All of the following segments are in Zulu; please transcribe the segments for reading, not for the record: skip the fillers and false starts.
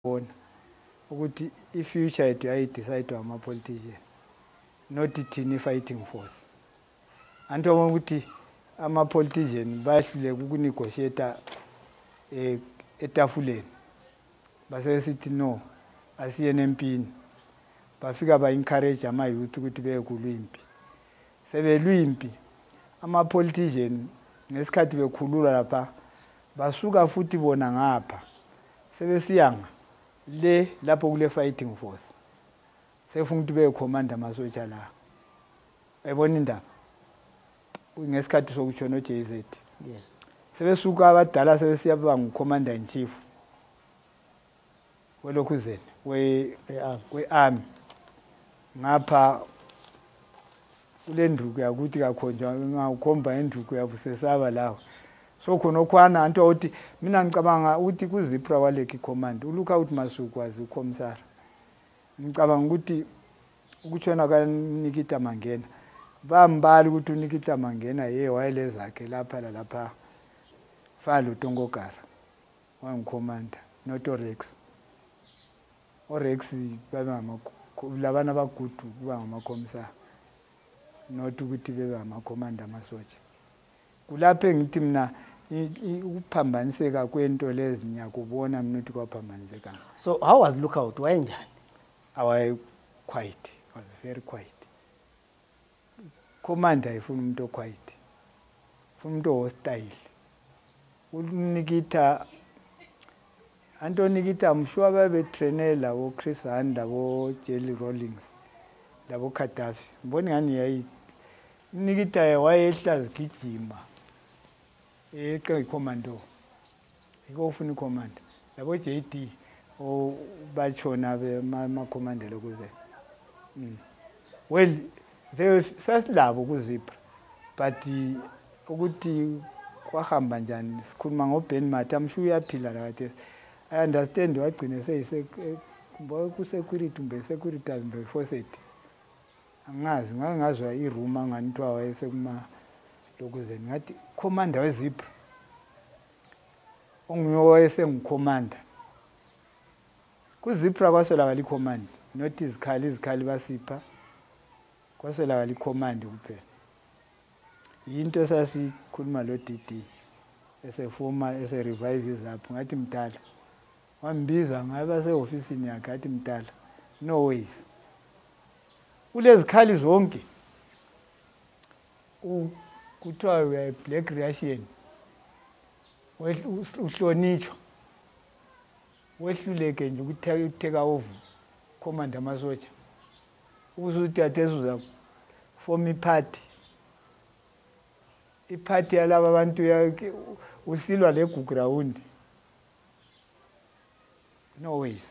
ukuthi i-future yethu yayidecide ama-politician not thina fighting force. Anto ukuthi ama-politician bayahluleka ukunegotiate etafuleni base sithi no asiye nempini bafika ba-encourage ama-youth ukuthi beye kulwimpi sebelwimpi ama-politician ngesikhathi bekhulula lapha basuka futhi bona ngapha sebesiyanga le lapho kule fighting force sefuna ukuthi beye command amasotsha la ayibona indaba ngesikhathi sokutsho no JZ sebesuka abadala sebesiya ba ngicommander in chief welokhuzeni we-army ngapha kule nduku yakuthi kakhonjwa ngawukhomba induku yabusesaba lawo so khona okwana anto uthi mina ngicabanga ukuthi kuzipra waleki command uluka uthi masukwazi ukhomsara ngicabanga ukuthi ukutshona kaNikita Mangena bambali ukuthi uNikita Mangena wayele zakhe lapha falo Tongokara wangicommanda not Rex Rex labana bagudu kuba ngamakhomsara not ukuthi bebe amakhomanda amasotsha kulapho ngithi mina ukuphambaniseka kwento lezi nyakubona mina ukuthi kwaphambaniseka. So how was Lookout wayenjani? Quiet, was very quiet. Commander ifuna umuntu quiet, ifuna umuntu hostile. Unikita Nikita mshuwa babe trainer labo Chris Handa bo Jelly Rawlings labo Gaddafi mboni ngani yayi Nikita wayehla zigijima commando ikofuna command labo JD o bachona be ma commander lokuze well they sasilabo kuzipra but ukuthi kwahamba njani sikhuluma ngoBen Matha amsho uyaphila la kade I understand wagcina seyise ku security mbe security mbe force angazi ngangazwa iruma nganithiwa wayesekuma lokuzeni ngathi commander wezipra onguye ngicommander kuzipra kwasolakala icommand not izikhali basipha kwasolakala icommand kuphela into sasikhuluma lo DD esefuma revive izapho ngathi mdala wambiza ngaba seofisini yakhe athi mdala no ways kulezi khali zonke kuthiwa uya black Russian uhlonitshwa wehluleke nje ukuthi take over command amasotsha usuthi athezuza form party iparty yalaba abantu usilwa le ground no ways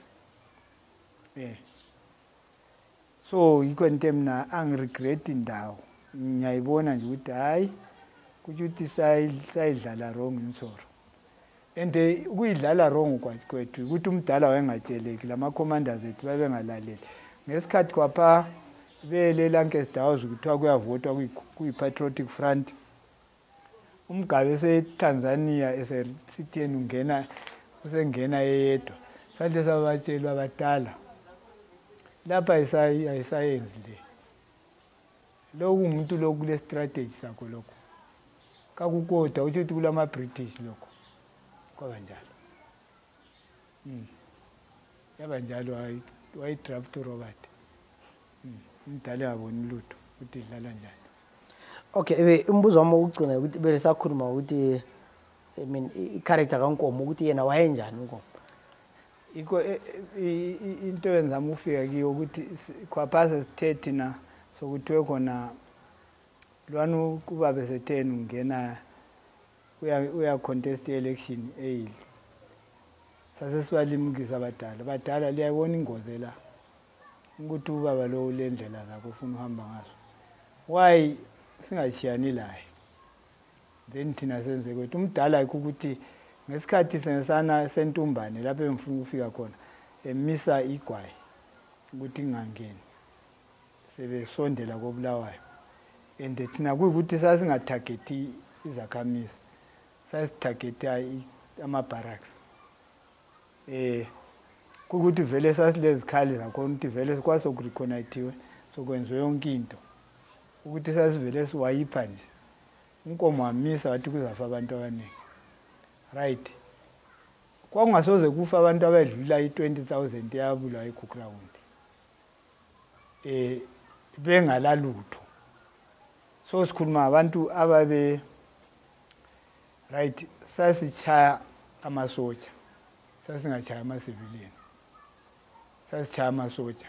so ikwente mina angiregret indawo ngiyayibona nje ukuthi hayi kuthi sayidlala wrong insoro ende kuyidlala wrong kwethu ukuthi umdala wayengatsheleki lama commanders ethu babengalaleli ngesikhathi kwapha bele Lancaster House kuthiwa kuyavotwa kuyi-Patriotic Front umgabe eseTanzania esitheni usengena yedwa sathi sabatshelwa abadala lapha ayisayenzi le lokhu umuntu lokhu le strategy sakho lokho kakukodwa uthi kulama British lokho kwabanjalo yabanjalo wayidraft Robert umdala yabona lutho ukuthi idlala njani. Okay, umbuzo wami ugcina ukuthi bele sakhuluma ukuthi i-character kaNkomo ukuthi yena wayenjani uNkomo. Into yenzama ufika kiyo ukuthi kwaphasa sithethe na sokuthi khona lwanu kuba besetheni ungena uya contest election eyili sase sibalimukisa abadala liyabona ingozi la ukuthi ubaba lo ulendlela zakho ufuna uhamba ngazo why singashiyani laye then thina senze kwethu umdala ukuthi ngesikhathi senesana sentumbane lapho emfuna ukufika khona emisa igwayi ukuthi ngangeni sebesondela kobulawayo and thina kuyikuthi sasingatargeti izakhamisi sasitargeta ama barracks kukuthi vele sasilezikhali zakhona ukuthi vele sikwazi sokureconnectiwe sokwenziwe yonke into ukuthi sasivele siwayipha nje inkomo wamisa wathi kuzafa abantu abaningi right kwakungasoze kufa abantu abadlula i-20,000 yabulawa eKukrawound bengalalutho so sikhuluma abantu ababe right sasichaya amasotsha sasingachaya ama-civilian sasichaya amasotsha